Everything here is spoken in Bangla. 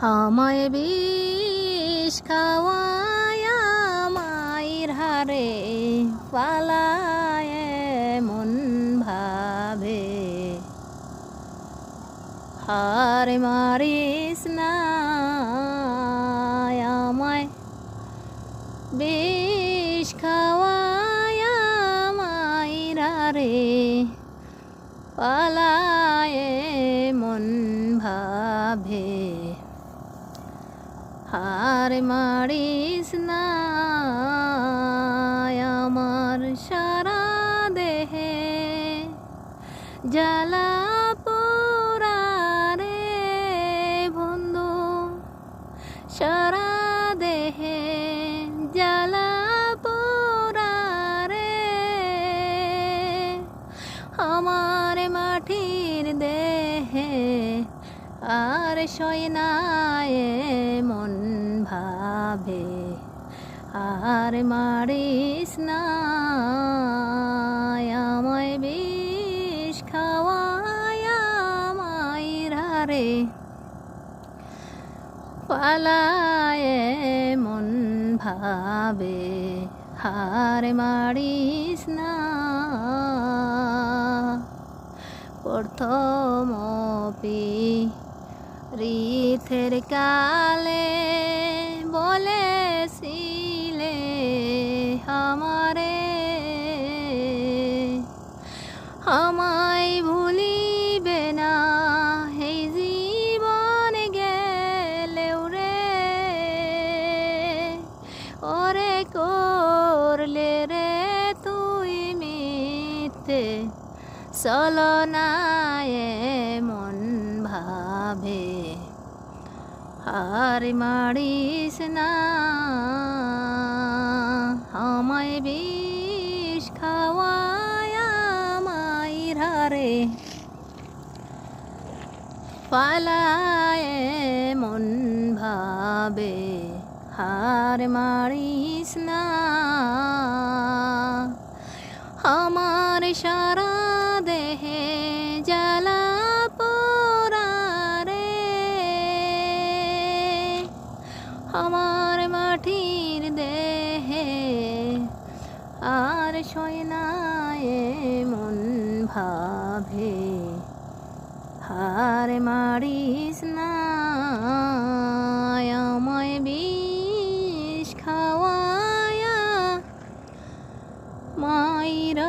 আমায় বিষ খাওয়ায়া মায়ের হারে পালায় মন ভাবে হার মারিস না আমায় বিষ খাওয়ায়া মায়ের হারে পালায় মন ভাবে হার মারিস না আমার সারা দেহে জ্বালা পোড়া রে বন্ধু সারা দেহে জ্বালা পোড়া রে আমার মাটির দেহে আর সয়নায় মন ভাবে আর মারিস না আমায় বিষ খাওয়ায়া মায়ের হারে পালায় মন ভাবে হার মারিস না প্রথম রীথের কালে বলেছিলে আমারে আমায় ভুলিবে না এই জীবন গেলেও রে ওরে করলে রে তুই মিথ্যে চলনায় মন ভাবে আর মারিস না আমায় বিষ খাওয়ায়া মায়ের হারে পালায় মন ভাবে হার মারিস না আমার সারা দেহে জ্বালা পোড়া রে আমার মাটির দেহে আর সয়নায় মন ভাবে হার মারিস না আমায় বিষ খাওয়ায়া মায়ের